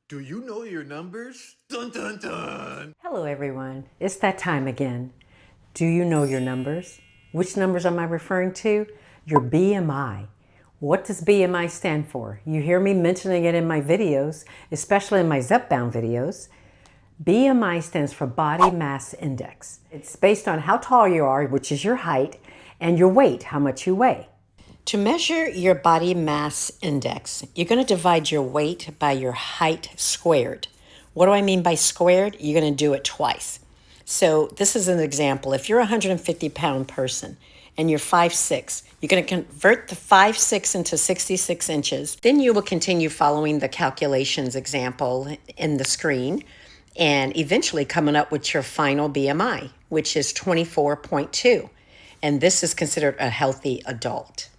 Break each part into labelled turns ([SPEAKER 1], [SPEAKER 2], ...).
[SPEAKER 1] Do you know your numbers? Dun dun dun!
[SPEAKER 2] Hello everyone, it's that time again. Do you know your numbers? Which numbers am I referring to? Your BMI. What does BMI stand for? You hear me mentioning it in my videos, especially in my Zepbound videos. BMI stands for Body Mass Index. It's based on how tall you are, which is your height, and your weight, how much you weigh. To measure your body mass index, you're going to divide your weight by your height squared. What do I mean by squared? You're going to do it twice. So this is an example. If you're a 150-pound person and you're 5'6", you're going to convert the 5'6" into 66 inches. Then you will continue following the calculations example in the screen and eventually coming up with your final BMI, which is 24.2. And this is considered a healthy adult.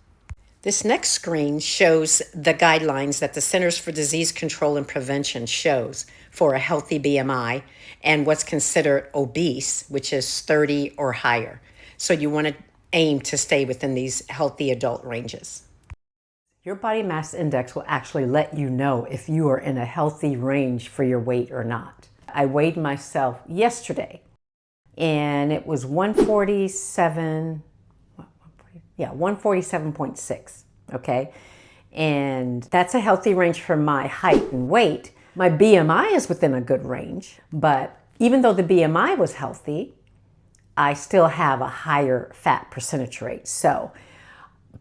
[SPEAKER 2] This next screen shows the guidelines that the Centers for Disease Control and Prevention shows for a healthy BMI and what's considered obese, which is 30 or higher. So you want to aim to stay within these healthy adult ranges. Your body mass index will actually let you know if you are in a healthy range for your weight or not. I weighed myself yesterday and it was 147.6, okay? And that's a healthy range for my height and weight. My BMI is within a good range, but even though the BMI was healthy, I still have a higher fat percentage rate.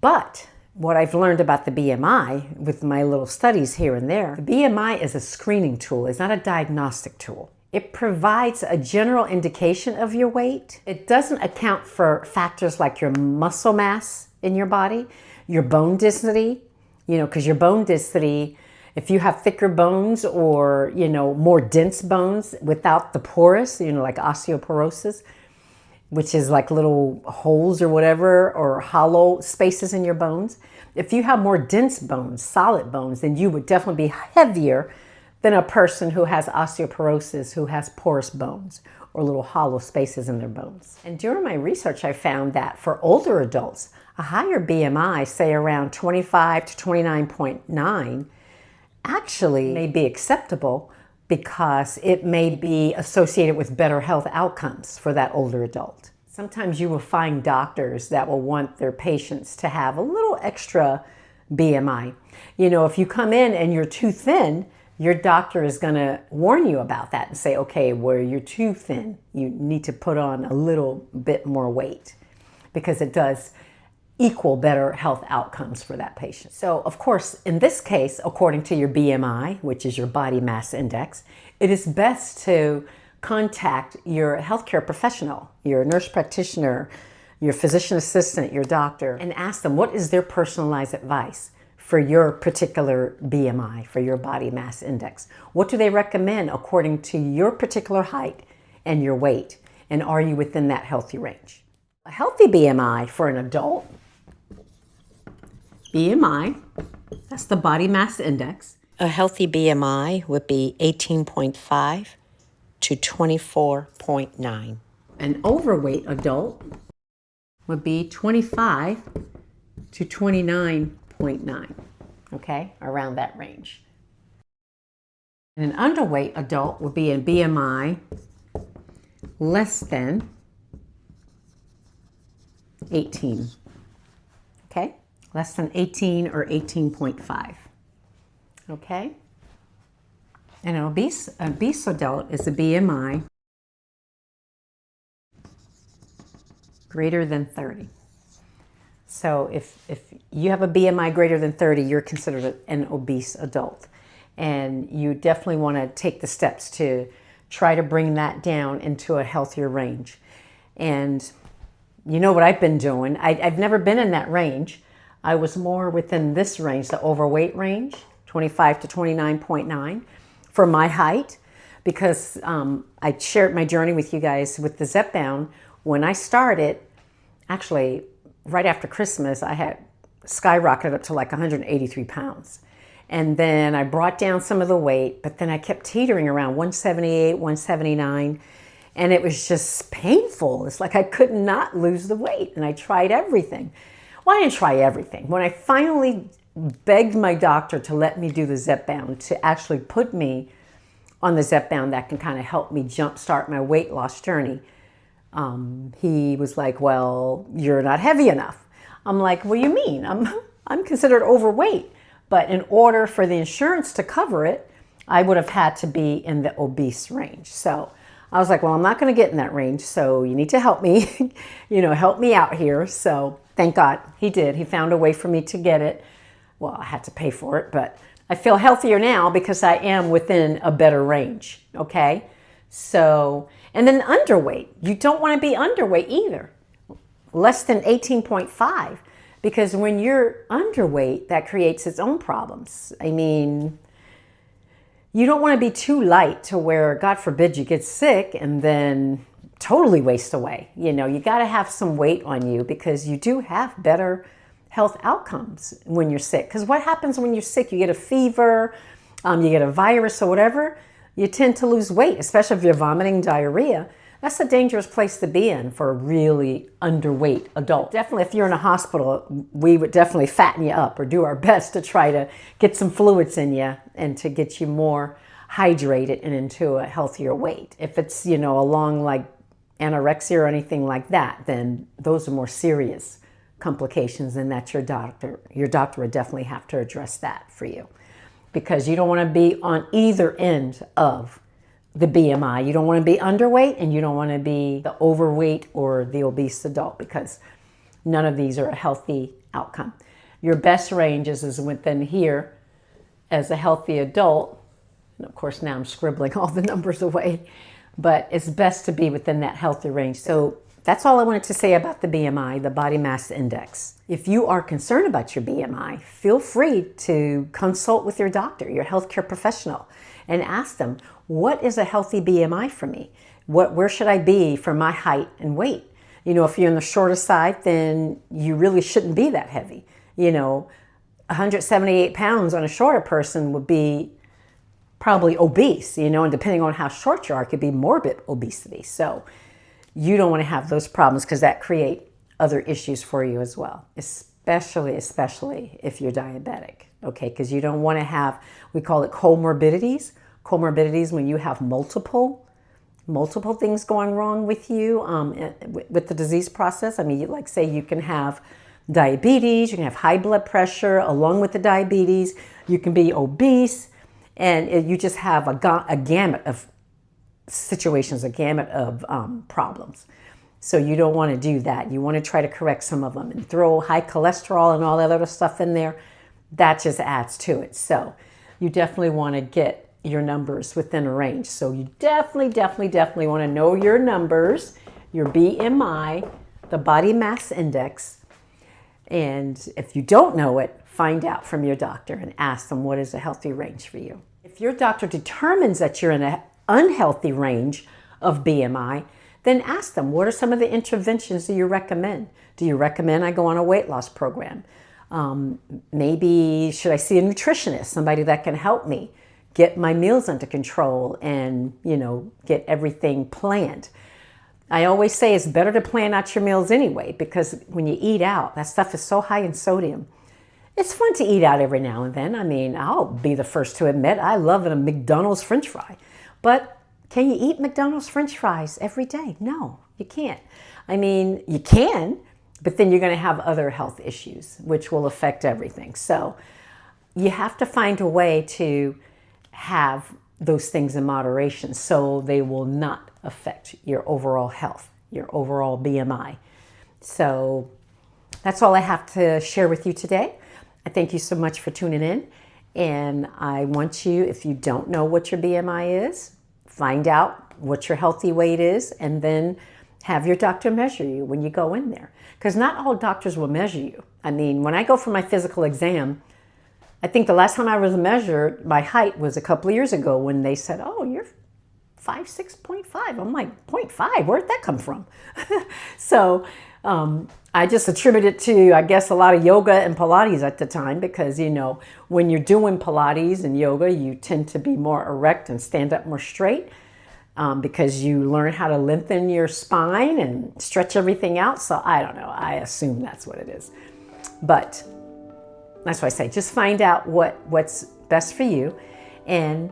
[SPEAKER 2] But what I've learned about the BMI with my little studies here and there, the BMI is a screening tool. It's not a diagnostic tool. It provides a general indication of your weight. It doesn't account for factors like your muscle mass in your body, your bone density, because your bone density, if you have thicker bones or, more dense bones without the porous, like osteoporosis, which is like little holes or whatever, or hollow spaces in your bones. If you have more dense bones, solid bones, then you would definitely be heavier than a person who has osteoporosis, who has porous bones or little hollow spaces in their bones. And during my research, I found that for older adults, a higher BMI, say around 25 to 29.9, actually may be acceptable because it may be associated with better health outcomes for that older adult. Sometimes you will find doctors that will want their patients to have a little extra BMI. If you come in and you're too thin, your doctor is going to warn you about that and say, okay, well, you're too thin. You need to put on a little bit more weight because it does equal better health outcomes for that patient. So, of course, in this case, according to your BMI, which is your body mass index, it is best to contact your healthcare professional, your nurse practitioner, your physician assistant, your doctor, and ask them what is their personalized advice for your particular BMI, for your body mass index. What do they recommend according to your particular height and your weight? And are you within that healthy range? A healthy BMI for an adult, BMI, that's the body mass index. A healthy BMI would be 18.5 to 24.9. An overweight adult would be 25 to 29.9, okay, around that range. And an underweight adult would be a BMI less than 18, okay? Less than 18 or 18.5, okay? And an obese adult is a BMI greater than 30. So if you have a BMI greater than 30, you're considered an obese adult. And you definitely want to take the steps to try to bring that down into a healthier range. And you know what I've been doing. I've never been in that range. I was more within this range, the overweight range, 25 to 29.9 for my height, because I shared my journey with you guys with the Zepbound. When I started, actually, right after Christmas, I had skyrocketed up to like 183 pounds. And then I brought down some of the weight, but then I kept teetering around 178, 179. And it was just painful. It's like I could not lose the weight. And I tried everything. Well, I didn't try everything. When I finally begged my doctor to let me do the Zepbound, to actually put me on the Zepbound that can kind of help me jumpstart my weight loss journey. He was like, well, you're not heavy enough. I'm like, what do you mean? I'm considered overweight. But in order for the insurance to cover it, I would have had to be in the obese range. So I was like, well, I'm not going to get in that range. So you need to help me, help me out here. So thank God he did. He found a way for me to get it. Well, I had to pay for it, but I feel healthier now because I am within a better range. Okay. So, and then underweight, you don't want to be underweight either. Less than 18.5. Because when you're underweight, that creates its own problems. I mean, you don't want to be too light to where, God forbid, you get sick and then totally waste away. You got to have some weight on you because you do have better health outcomes when you're sick. Because what happens when you're sick? You get a fever, you get a virus or whatever, you tend to lose weight, especially if you're vomiting, diarrhea. That's a dangerous place to be in for a really underweight adult. Definitely, if you're in a hospital, we would definitely fatten you up or do our best to try to get some fluids in you and to get you more hydrated and into a healthier weight. If it's, along like anorexia or anything like that, then those are more serious complications, and that your doctor would definitely have to address that for you, because you don't want to be on either end of the BMI. You don't want to be underweight and you don't want to be the overweight or the obese adult, because none of these are a healthy outcome. Your best range is within here as a healthy adult. And of course, now I'm scribbling all the numbers away, but it's best to be within that healthy range. So that's all I wanted to say about the BMI, the body mass index. If you are concerned about your BMI, feel free to consult with your doctor, your healthcare professional, and ask them, what is a healthy BMI for me? Where should I be for my height and weight? If you're on the shorter side, then you really shouldn't be that heavy. 178 pounds on a shorter person would be probably obese, and depending on how short you are, it could be morbid obesity. So you don't want to have those problems, because that create other issues for you as well, especially if you're diabetic, okay? Because you don't want to have, we call it comorbidities. Comorbidities when you have multiple things going wrong with you with the disease process. I mean, like say you can have diabetes, you can have high blood pressure along with the diabetes, you can be obese, and you just have a gamut of situations, a gamut of problems. So you don't want to do that. You want to try to correct some of them and throw high cholesterol and all that other stuff in there. That just adds to it. So you definitely want to get your numbers within a range. So you definitely want to know your numbers, your BMI, the body mass index. And if you don't know it, find out from your doctor and ask them what is a healthy range for you. If your doctor determines that you're in an unhealthy range of BMI, then ask them, what are some of the interventions do you recommend? Do you recommend I go on a weight loss program? Maybe should I see a nutritionist, somebody that can help me get my meals under control and, get everything planned. I always say it's better to plan out your meals anyway, because when you eat out, that stuff is so high in sodium. It's fun to eat out every now and then. I mean, I'll be the first to admit I love a McDonald's French fry. But can you eat McDonald's French fries every day? No, you can't. I mean, you can, but then you're going to have other health issues, which will affect everything. So you have to find a way to have those things in moderation so they will not affect your overall health, your overall BMI. So that's all I have to share with you today. I thank you so much for tuning in. And I want you, if you don't know what your BMI is, find out what your healthy weight is, and then have your doctor measure you when you go in there. Because not all doctors will measure you. I mean, when I go for my physical exam, I think the last time I was measured, my height was a couple of years ago when they said, oh, you're 5'6", 0.5. I'm like, 0.5? Where'd that come from? So I just attribute it to, I guess, a lot of yoga and Pilates at the time, because, when you're doing Pilates and yoga, you tend to be more erect and stand up more straight because you learn how to lengthen your spine and stretch everything out. So I don't know. I assume that's what it is. But that's why I say just find out what's best for you. And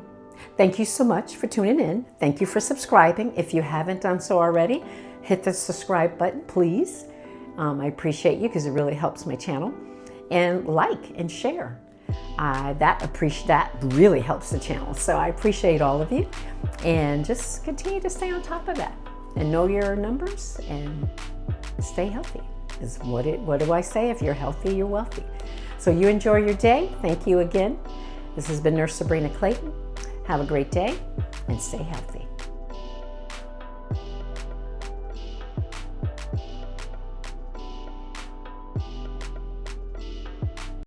[SPEAKER 2] Thank you so much for tuning in. Thank you for subscribing. If you haven't done so already, hit the subscribe button, please. I appreciate you because it really helps my channel. And like and share. That really helps the channel. So I appreciate all of you. And just continue to stay on top of that. And know your numbers and stay healthy. Is what do I say? If you're healthy, you're wealthy. So you enjoy your day. Thank you again. This has been Nurse Sabrina Clayton. Have a great day and stay healthy.